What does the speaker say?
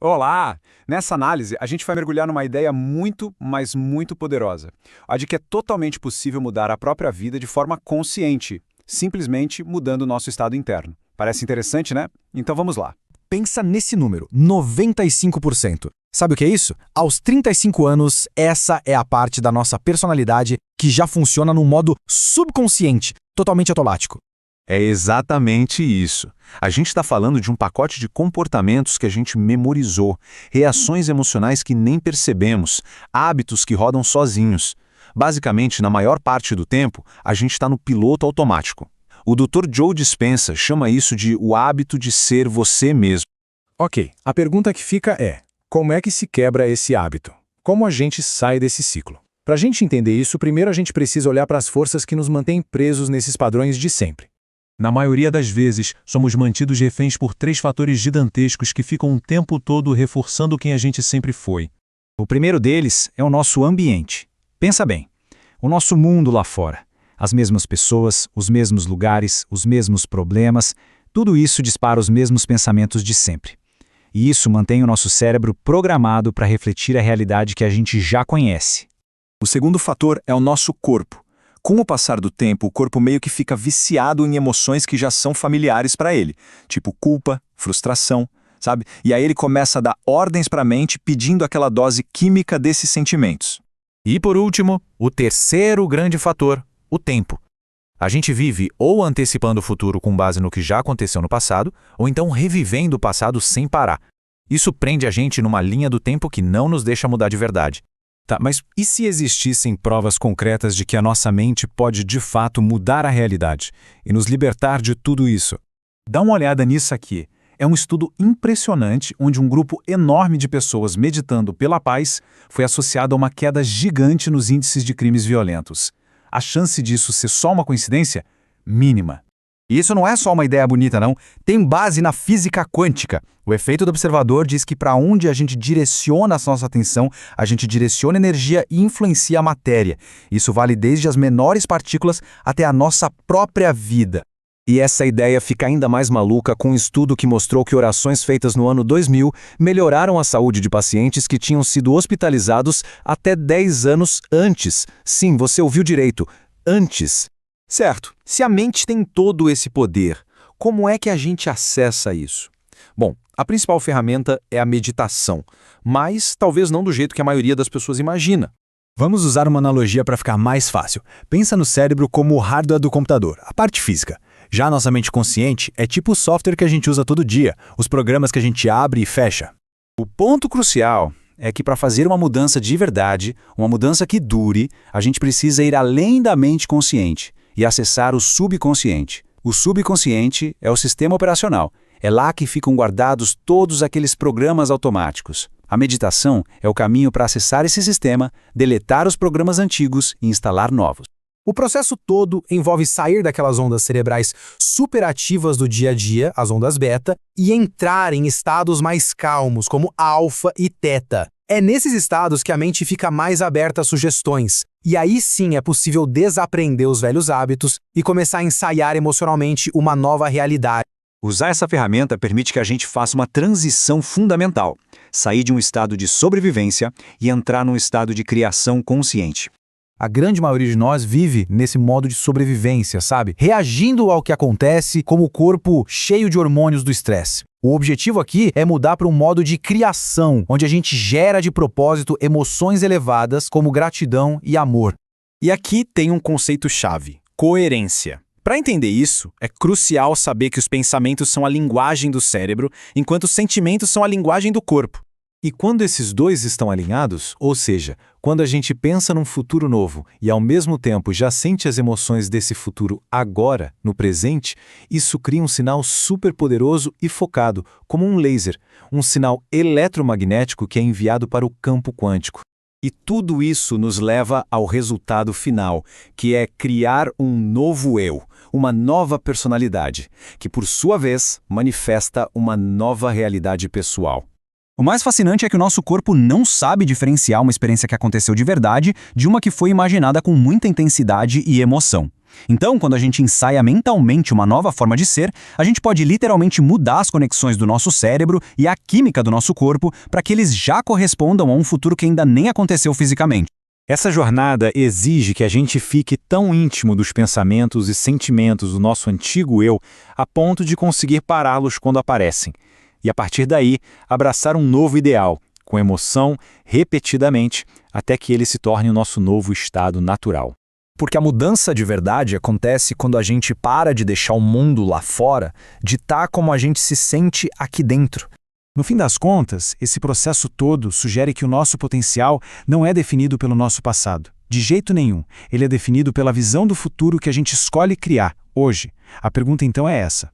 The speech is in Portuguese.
Olá! Nessa análise, a gente vai mergulhar numa ideia muito, mas muito poderosa. A de que é totalmente possível mudar a própria vida de forma consciente, simplesmente mudando o nosso estado interno. Parece interessante, né? Então vamos lá. Pensa nesse número, 95%. Sabe o que é isso? Aos 35 anos, essa é a parte da nossa personalidade que já funciona no modo subconsciente, totalmente automático. É exatamente isso. A gente está falando de um pacote de comportamentos que a gente memorizou, reações emocionais que nem percebemos, hábitos que rodam sozinhos. Basicamente, na maior parte do tempo, a gente está no piloto automático. O Dr. Joe Dispenza chama isso de o hábito de ser você mesmo. Ok, a pergunta que fica é, como é que se quebra esse hábito? Como a gente sai desse ciclo? Para a gente entender isso, primeiro a gente precisa olhar para as forças que nos mantêm presos nesses padrões de sempre. Na maioria das vezes, somos mantidos reféns por três fatores gigantescos que ficam o tempo todo reforçando quem a gente sempre foi. O primeiro deles é o nosso ambiente. Pensa bem, o nosso mundo lá fora. As mesmas pessoas, os mesmos lugares, os mesmos problemas, tudo isso dispara os mesmos pensamentos de sempre. E isso mantém o nosso cérebro programado para refletir a realidade que a gente já conhece. O segundo fator é o nosso corpo. Com o passar do tempo, o corpo meio que fica viciado em emoções que já são familiares para ele, tipo culpa, frustração, sabe? E aí ele começa a dar ordens para a mente pedindo aquela dose química desses sentimentos. E por último, o terceiro grande fator, o tempo. A gente vive ou antecipando o futuro com base no que já aconteceu no passado, ou então revivendo o passado sem parar. Isso prende a gente numa linha do tempo que não nos deixa mudar de verdade. Tá, mas e se existissem provas concretas de que a nossa mente pode de fato mudar a realidade e nos libertar de tudo isso? Dá uma olhada nisso aqui. É um estudo impressionante onde um grupo enorme de pessoas meditando pela paz foi associado a uma queda gigante nos índices de crimes violentos. A chance disso ser só uma coincidência? Mínima. E isso não é só uma ideia bonita, não. Tem base na física quântica. O efeito do observador diz que para onde a gente direciona a nossa atenção, a gente direciona energia e influencia a matéria. Isso vale desde as menores partículas até a nossa própria vida. E essa ideia fica ainda mais maluca com um estudo que mostrou que orações feitas no ano 2000 melhoraram a saúde de pacientes que tinham sido hospitalizados até 10 anos antes. Sim, você ouviu direito, antes. Certo, se a mente tem todo esse poder, como é que a gente acessa isso? Bom, a principal ferramenta é a meditação, mas talvez não do jeito que a maioria das pessoas imagina. Vamos usar uma analogia para ficar mais fácil. Pensa no cérebro como o hardware do computador, a parte física. Já a nossa mente consciente é tipo o software que a gente usa todo dia, os programas que a gente abre e fecha. O ponto crucial é que para fazer uma mudança de verdade, uma mudança que dure, a gente precisa ir além da mente consciente e acessar o subconsciente. O subconsciente é o sistema operacional. É lá que ficam guardados todos aqueles programas automáticos. A meditação é o caminho para acessar esse sistema, deletar os programas antigos e instalar novos. O processo todo envolve sair daquelas ondas cerebrais superativas do dia a dia, as ondas beta, e entrar em estados mais calmos, como alfa e teta. É nesses estados que a mente fica mais aberta a sugestões. E aí sim é possível desaprender os velhos hábitos e começar a ensaiar emocionalmente uma nova realidade. Usar essa ferramenta permite que a gente faça uma transição fundamental, sair de um estado de sobrevivência e entrar num estado de criação consciente. A grande maioria de nós vive nesse modo de sobrevivência, sabe? Reagindo ao que acontece como o corpo cheio de hormônios do estresse. O objetivo aqui é mudar para um modo de criação, onde a gente gera de propósito emoções elevadas como gratidão e amor. E aqui tem um conceito-chave: coerência. Para entender isso, é crucial saber que os pensamentos são a linguagem do cérebro, enquanto os sentimentos são a linguagem do corpo. E quando esses dois estão alinhados, ou seja, quando a gente pensa num futuro novo e ao mesmo tempo já sente as emoções desse futuro agora, no presente, isso cria um sinal super poderoso e focado, como um laser, um sinal eletromagnético que é enviado para o campo quântico. E tudo isso nos leva ao resultado final, que é criar um novo eu, uma nova personalidade, que por sua vez manifesta uma nova realidade pessoal. O mais fascinante é que o nosso corpo não sabe diferenciar uma experiência que aconteceu de verdade de uma que foi imaginada com muita intensidade e emoção. Então, quando a gente ensaia mentalmente uma nova forma de ser, a gente pode literalmente mudar as conexões do nosso cérebro e a química do nosso corpo para que eles já correspondam a um futuro que ainda nem aconteceu fisicamente. Essa jornada exige que a gente fique tão íntimo dos pensamentos e sentimentos do nosso antigo eu a ponto de conseguir pará-los quando aparecem. E a partir daí, abraçar um novo ideal, com emoção, repetidamente, até que ele se torne o nosso novo estado natural. Porque a mudança de verdade acontece quando a gente para de deixar o mundo lá fora ditar como a gente se sente aqui dentro. No fim das contas, esse processo todo sugere que o nosso potencial não é definido pelo nosso passado. De jeito nenhum. Ele é definido pela visão do futuro que a gente escolhe criar, hoje. A pergunta então é essa: